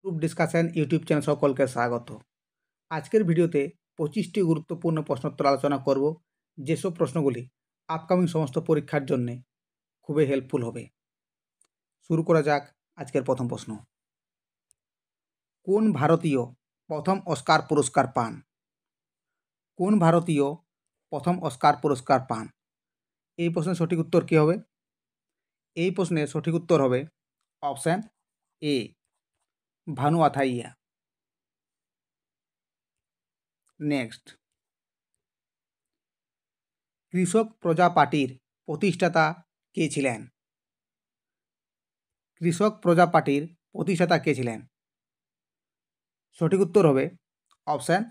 Group discussion YouTube channel সকলকে স্বাগত। আজকের ভিডিওতে 25টি গুরুত্বপূর্ণ প্রশ্নোত্তর আলোচনা করব, যেসব প্রশ্নগুলি আপকামিং সমস্ত পরীক্ষার জন্য খুবই হেল্পফুল হবে। শুরু করা যাক আজকের প্রথম প্রশ্ন। কোন ভারতীয় প্রথম অস্কার পুরস্কার পান? কোন ভারতীয় প্রথম অস্কার পুরস্কার পান? এই প্রশ্নের সঠিক উত্তর কী হবে? এই প্রশ্নের সঠিক উত্তর হবে option A, Bhanu Athaiya. Next, কৃষক প্রজা পার্টির প্রতিষ্ঠাতা কে ছিলেন? কৃষক প্রজা পার্টির প্রতিষ্ঠাতা কে ছিলেন? সঠিক উত্তর হবে অপশান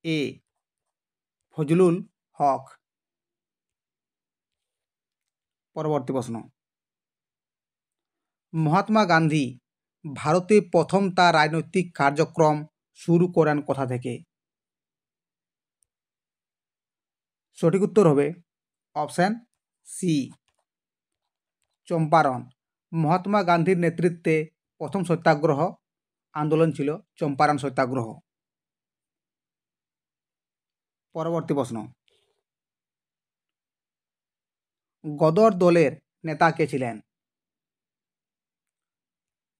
এ, ফজলুল হক। পরবর্তী প্রশ্ন, মহাত্মা গান্ধী ভারতে প্রথম তার রাজনৈতিক কার্যক্রম শুরু করেন কোথা থেকে? সঠিক উত্তর হবে অপশান সি, চম্পারণ। মহাত্মা গান্ধীর নেতৃত্বে প্রথম সত্যাগ্রহ আন্দোলন ছিল চম্পারণ সত্যাগ্রহ। পরবর্তী প্রশ্ন, গদর দলের নেতা কে ছিলেন?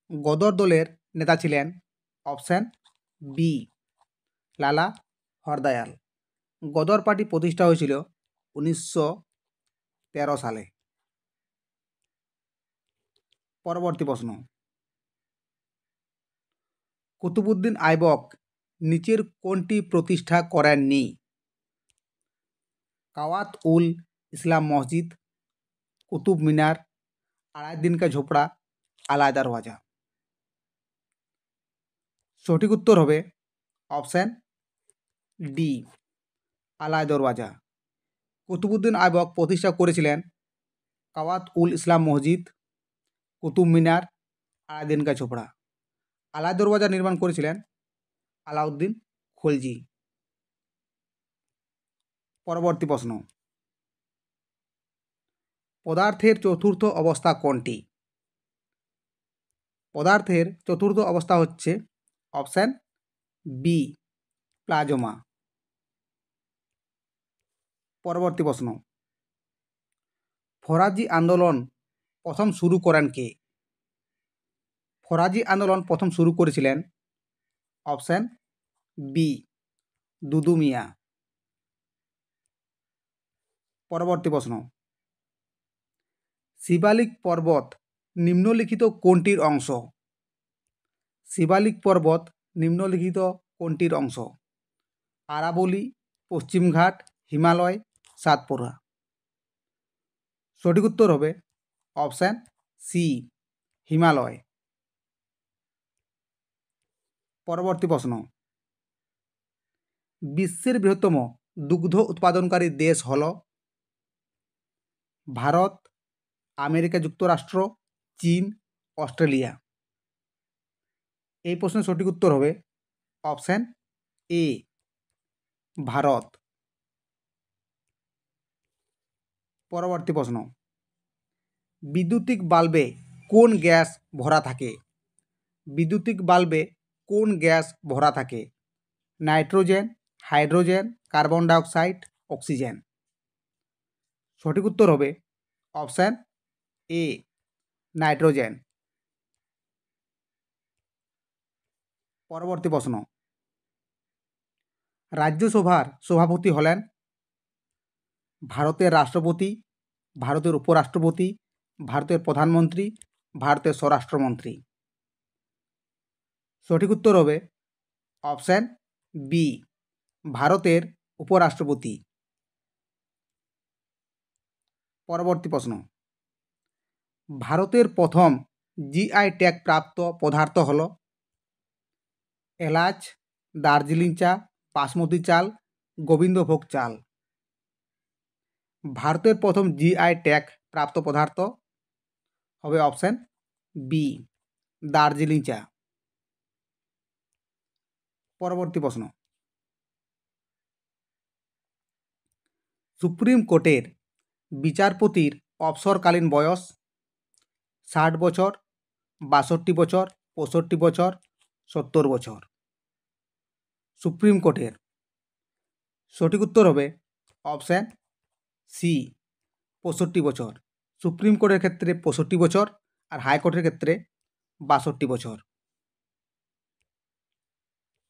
গদর দলের নেতা ছিলেন অপশান বি, লালা হরদয়াল। গদর পার্টি প্রতিষ্ঠা হয়েছিল 1913 সালে। পরবর্তী প্রশ্ন, কুতুবউদ্দিন আইবক নিচের কোনটি প্রতিষ্ঠা করেননি? কাওয়াত উল ইসলাম মসজিদ, কুতুব মিনার, আলাউদ্দিন কা ঝোপড়া, আলা দরওয়াজা। সঠিক উত্তর হবে অপশান ডি, আলা দরওয়াজা। কুতুবউদ্দিন আইবক প্রতিষ্ঠা করেছিলেন কাওয়াত উল ইসলাম মসজিদ, কুতুব মিনার, আলাউদ্দিন কা ঝোপড়া। আলা দরওয়াজা নির্মাণ করেছিলেন আলাউদ্দিন খলজি। পরবর্তী প্রশ্ন, পদার্থের চতুর্থ অবস্থা কোনটি? পদার্থের চতুর্থ অবস্থা হচ্ছে অপশান বি, প্লাজমা। পরবর্তী প্রশ্ন, ফরাজি আন্দোলন প্রথম শুরু করেন কে? ফরাজি আন্দোলন প্রথম শুরু করেছিলেন অপশান বি, দুদু মিয়া। পরবর্তী প্রশ্ন, শিবালিক পর্বত নিম্নলিখিত কোনটির অংশ? শিবালিক পর্বত নিম্নলিখিত কোনটির অংশ? আরাবলি, পশ্চিমঘাট, হিমালয়, সাতপুরা। সঠিক উত্তর হবে অপশান সি, হিমালয়। পরবর্তী প্রশ্ন, বিশ্বের বৃহত্তম দুগ্ধ উৎপাদনকারী দেশ হল? ভারত, আমেরিকা যুক্তরাষ্ট্র, চীন, অস্ট্রেলিয়া। এই প্রশ্নের সঠিক উত্তর হবে অপশান এ, ভারত। পরবর্তী প্রশ্ন, বিদ্যুতিক বাল্বে কোন গ্যাস ভরা থাকে? বিদ্যুতিক বাল্বে কোন গ্যাস ভরা থাকে? Nitrogen, hydrogen, carbon dioxide, oxygen. সঠিক উত্তর হবে অপশান এ, নাইট্রোজেন। পরবর্তী প্রশ্ন, রাজ্যসভার সভাপতি হলেন? ভারতের রাষ্ট্রপতি, ভারতের উপরাষ্ট্রপতি, ভারতের প্রধানমন্ত্রী, ভারতের স্বরাষ্ট্রমন্ত্রী। সঠিক উত্তর হবে অপশান বি, ভারতের উপরাষ্ট্রপতি। পরবর্তী প্রশ্ন, ভারতের প্রথম জিআই ট্যাগ প্রাপ্ত পদার্থ হল? এলাচ, দার্জিলিং চা, বাসমতি চাল, গোবিন্দভোগ চাল। ভারতের প্রথম জিআই ট্যাগ প্রাপ্ত পদার্থ হবে অপশান বি, দার্জিলিং চা। পরবর্তী প্রশ্ন, সুপ্রিম কোর্টের বিচারপতির অবসরকালীন বয়স 60 বছর, 62 বছর, 65 বছর, 70 বছর। সুপ্রিম কোর্টের সঠিক উত্তর হবে অপশান সি 65 বছর। সুপ্রিম কোর্টের ক্ষেত্রে 65 বছর আর হাইকোর্টের ক্ষেত্রে 62 বছর।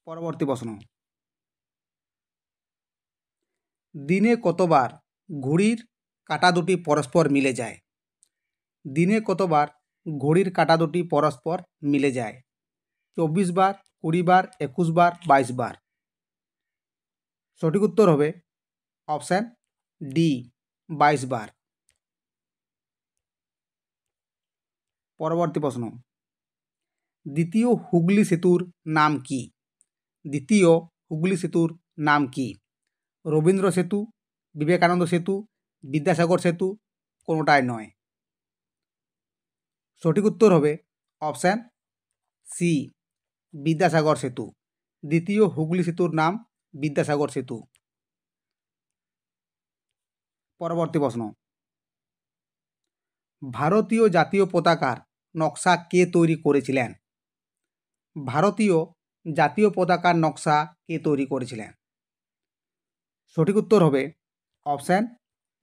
পরবর্তী প্রশ্ন, দিনে কতবার ঘড়ির কাঁটা দুটি পরস্পর মিলে যায়? দিনে কতবার ঘড়ির কাঁটা দুটি পরস্পর মিলে যায়? 24 বার, 20 বার, 21 বার, 22 বার। সঠিক উত্তর হবে অপশান ডি 22 বার। পরবর্তী প্রশ্ন, দ্বিতীয় হুগলি সেতুর নাম কি? দ্বিতীয় হুগলি সেতুর নাম কি? রবীন্দ্র সেতু, বিবেকানন্দ সেতু, বিদ্যাসাগর সেতু, কোনোটাই নয়। সঠিক উত্তর হবে অপশান সি বিদ্যাসাগর সেতু। দ্বিতীয় হুগলি সেতুর নাম বিদ্যাসাগর সেতু। পরবর্তী প্রশ্ন, ভারতীয় জাতীয় পতাকার নকশা কে তৈরি করেছিলেন? ভারতীয় জাতীয় পতাকার নকশা কে তৈরি করেছিলেন? সঠিক উত্তর হবে অপশান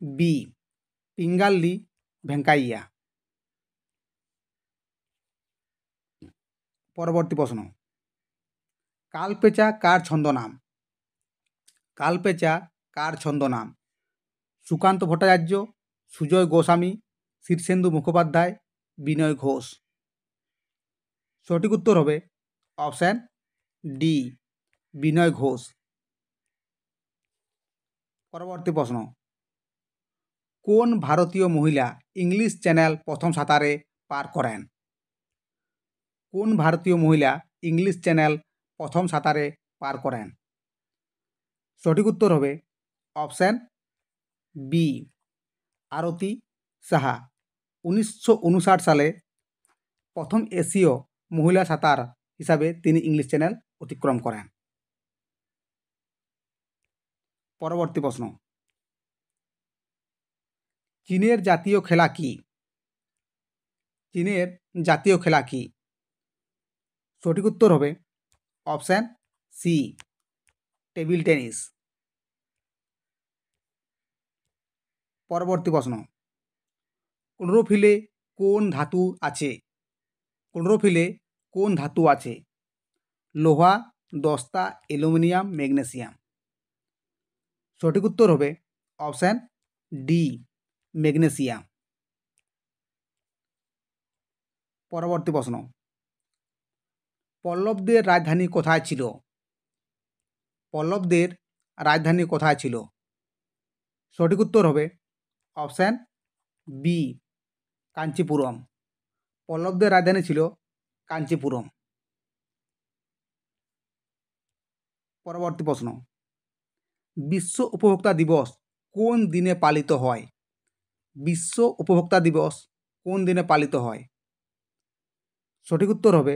বি পিঙ্গাল্লি ভেঙ্কাইয়া। পরবর্তী প্রশ্ন, কালপেচা কার ছন্দনাম? কালপেচা কার ছন্দনাম? সুকান্ত ভট্টাচার্য, সুজয় গোস্বামী, শীর্ষেন্দু মুখোপাধ্যায়, বিনয় ঘোষ। সঠিক উত্তর হবে অপশান ডি বিনয় ঘোষ। পরবর্তী প্রশ্ন, কোন ভারতীয় মহিলা ইংলিশ চ্যানেল প্রথম সাঁতারে পার করেন? কোন ভারতীয় মহিলা ইংলিশ চ্যানেল প্রথম সাঁতারে পার করেন? সঠিক উত্তর হবে অপশান বি আরতি সাহা। 1959 সালে প্রথম এশীয় মহিলা সাঁতার হিসাবে তিনি ইংলিশ চ্যানেল অতিক্রম করেন। পরবর্তী প্রশ্ন, চীনের জাতীয় খেলা কি? চীনের জাতীয় খেলা কি? সঠিক উত্তর হবে অপশান সি টেবিল টেনিস। পরবর্তী প্রশ্ন, ক্লোরোফিলে কোন ধাতু আছে? ক্লোরোফিলে কোন ধাতু আছে? লোহা, দস্তা, অ্যালুমিনিয়াম, ম্যাগনেসিয়াম। সঠিক উত্তর হবে অপশান ডি ম্যাগনেসিয়াম। পরবর্তী প্রশ্ন, পল্লবদের রাজধানী কোথায় ছিল? পল্লবদের রাজধানী কোথায় ছিল? সঠিক উত্তর হবে অপশান বি কাঞ্চিপুরম। পল্লবদের রাজধানী ছিল কাঞ্চিপুরম। পরবর্তী প্রশ্ন, বিশ্ব উপভোক্তা দিবস কোন দিনে পালিত হয়? বিশ্ব উপভোক্তা দিবস কোন দিনে পালিত হয়? সঠিক উত্তর হবে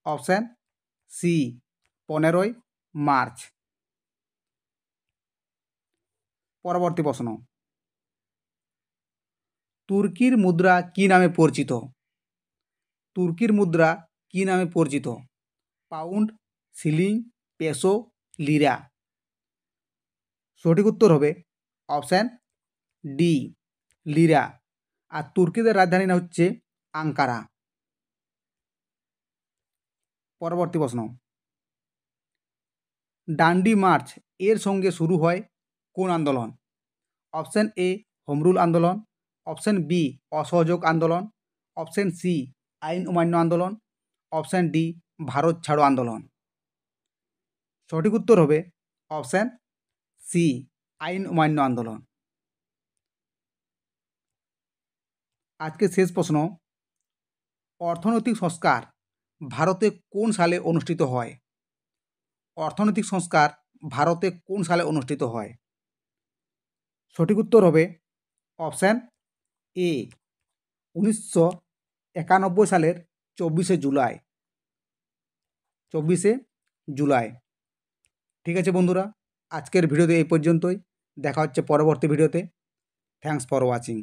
অপশান সি 15ই মার্চ। পরবর্তী প্রশ্ন, তুর্কির মুদ্রা কি নামে পরিচিত? তুর্কির মুদ্রা কি নামে পরিচিত? Pound, shilling, peso, lira. সঠিক উত্তর হবে অপশান ডি লিরা। আর তুর্কিদের রাজধানী না হচ্ছে আঙ্কারা। পরবর্তী প্রশ্ন, ডান্ডি মার্চ এর সঙ্গে শুরু হয় কোন আন্দোলন? অপশান এ হোমরুল আন্দোলন, অপশান বি অসহযোগ আন্দোলন, অপশান সি আইন অমান্য আন্দোলন, অপশান ডি ভারত ছাড়ো আন্দোলন। সঠিক উত্তর হবে অপশান সি আইন অমান্য আন্দোলন। আজকে শেষ প্রশ্ন, অর্থনৈতিক সংস্কার ভারতে কোন সালে অনুষ্ঠিত হয়? অর্থনৈতিক সংস্কার ভারতে কোন সালে অনুষ্ঠিত হয়? সঠিক উত্তর হবে অপশান এ 1991 সালের 24শে জুলাই। 24শে জুলাই। ঠিক আছে বন্ধুরা, আজকের ভিডিওতে এই পর্যন্তই। দেখা হচ্ছে পরবর্তী ভিডিওতে। Thanks for watching.